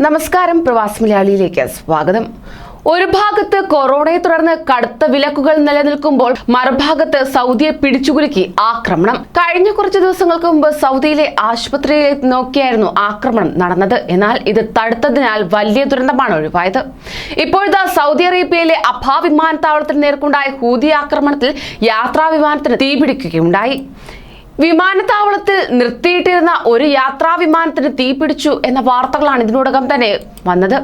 നമസ്കാരം, പ്രവാസി മലയാളിയിലേക്ക് സ്വാഗതം. ഒരു ഭാഗത്ത് കൊറോണയെ തുടർന്ന് കടുത്ത വിലക്കുകൾ നിലനിൽക്കുമ്പോൾ മറുഭാഗത്ത് സൗദിയെ പിടിച്ചുകുലുക്കി ആക്രമണം. കഴിഞ്ഞ കുറച്ച് ദിവസങ്ങൾക്ക് മുമ്പ് സൗദിയിലെ ആശുപത്രിയെ നോക്കിയായിരുന്നു ആക്രമണം നടന്നത്. എന്നാൽ ഇത് തടുത്തതിനാൽ വലിയ ദുരന്തമാണ് ഒഴിവായത്. ഇപ്പോഴത്തെ സൗദി അറേബ്യയിലെ അബാ വിമാനത്താവളത്തിന് നേർക്കുണ്ടായ ഹൂതി ആക്രമണത്തിൽ യാത്രാ വിമാനത്തിന് തീപിടിക്കുകയുണ്ടായി. വിമാനത്താവളത്തിൽ നിർത്തിയിട്ടിരുന്ന ഒരു യാത്രാ വിമാനത്തിന് തീപിടിച്ചു എന്ന വാർത്തകളാണ് ഇതിനോടകം തന്നെ വന്നത്.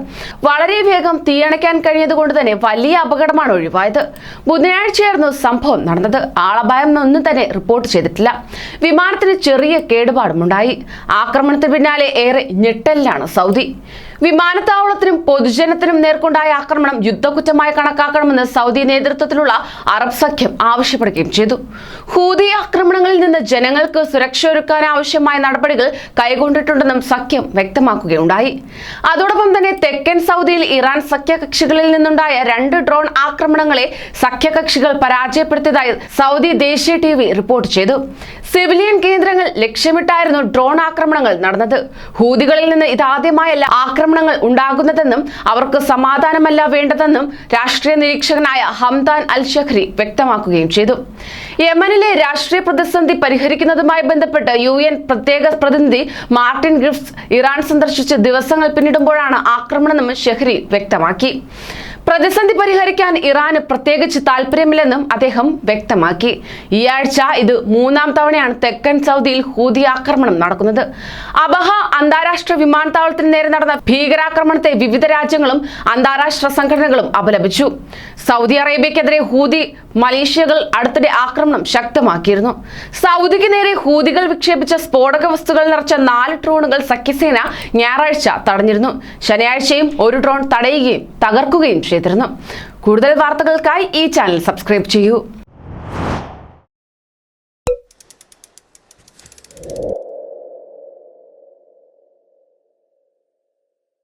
വളരെ വേഗം തീയണയ്ക്കാൻ കഴിഞ്ഞതുകൊണ്ട് തന്നെ വലിയ അപകടമാണ് ഒഴിവായത്. ബുധനാഴ്ചയായിരുന്നു സംഭവം നടന്നത്. ആളപായം ഒന്നും തന്നെ റിപ്പോർട്ട് ചെയ്തിട്ടില്ല. വിമാനത്തിന് ചെറിയ കേടുപാടുമുണ്ടായി. ആക്രമണത്തിന് പിന്നാലെ ഏറെ ഞെട്ടലിലാണ് സൗദി. വിമാനത്താവളത്തിനും പൊതുജനത്തിനും നേർക്കുണ്ടായ ആക്രമണം യുദ്ധക്കുറ്റമായി കണക്കാക്കണമെന്ന് സൗദി നേതൃത്വത്തിലുള്ള അറബ് സഖ്യം ആവശ്യപ്പെടുകയും ചെയ്തു. ഹൂതി ആക്രമണങ്ങളിൽ നിന്ന് ജനങ്ങൾക്ക് സുരക്ഷ ഒരുക്കാൻ ആവശ്യമായ നടപടികൾ കൈക്കൊണ്ടിട്ടുണ്ടെന്നും സഖ്യം വ്യക്തമാക്കുകയുണ്ടായി. അതോടൊപ്പം തന്നെ തെക്കൻ സൗദിയിൽ ഇറാൻ സഖ്യകക്ഷികളിൽ നിന്നുണ്ടായ 2 ഡ്രോൺ ആക്രമണങ്ങളെ സഖ്യകക്ഷികൾ പരാജയപ്പെടുത്തിയതായി സൗദി ദേശീയ TV റിപ്പോർട്ട് ചെയ്തു. സിവിലിയൻ കേന്ദ്രങ്ങൾ ലക്ഷ്യമിട്ടായിരുന്നു ഡ്രോൺ ആക്രമണങ്ങൾ നടന്നത്. ഹൂതികളിൽ നിന്ന് ഇതാദ്യമായല്ല ആക്രമണങ്ങൾ ഉണ്ടാകുന്നതെന്നും അവർക്ക് സമാധാനമല്ല വേണ്ടതെന്നും രാഷ്ട്രീയ നിരീക്ഷകനായ ഹംദാൻ അൽ ഷഹ്രി വ്യക്തമാക്കുകയും ചെയ്തു. യമനിലെ രാഷ്ട്രീയ പ്രതിസന്ധി പരിഹരിക്കുന്നതുമായി ബന്ധപ്പെട്ട് UN പ്രത്യേക പ്രതിനിധി മാർട്ടിൻ ഗ്രിഫ്റ്റ്സ് ഇറാൻ സന്ദർശിച്ച് ദിവസങ്ങൾ പിന്നിടുമ്പോഴാണ് ആക്രമണമെന്നും ഷഹ്രി വ്യക്തമാക്കി. പ്രതിസന്ധി പരിഹരിക്കാൻ ഇറാന് പ്രത്യേകിച്ച് താല്പര്യമില്ലെന്നും അദ്ദേഹം വ്യക്തമാക്കി. ഈ ആഴ്ച ഇത് 3ാം തവണയാണ് തെക്കൻ സൗദിയിൽ ഹൂതി ആക്രമണം നടക്കുന്നത്. അബഹ അന്താരാഷ്ട്ര വിമാനത്താവളത്തിന് നേരെ നടന്ന ഭീകരാക്രമണത്തെ വിവിധ രാജ്യങ്ങളും അന്താരാഷ്ട്ര സംഘടനകളും അപലപിച്ചു. സൗദി അറേബ്യക്കെതിരെ ഹൂതി മലേഷ്യകൾ അടുത്തിടെ ആക്രമണം ശക്തമാക്കിയിരുന്നു. സൗദിക്ക് നേരെ ഹൂതികൾ വിക്ഷേപിച്ച സ്ഫോടക വസ്തുക്കൾ നിറച്ച 4 ഡ്രോണുകൾ സഖ്യസേന ഞായറാഴ്ച തടഞ്ഞിരുന്നു. ശനിയാഴ്ചയും ഒരു ഡ്രോൺ തടയുകയും തകർക്കുകയും ചെയ്തിരുന്നു. കൂടുതൽ വാർത്തകൾക്കായി ഈ ചാനൽ സബ്സ്ക്രൈബ് ചെയ്യൂ.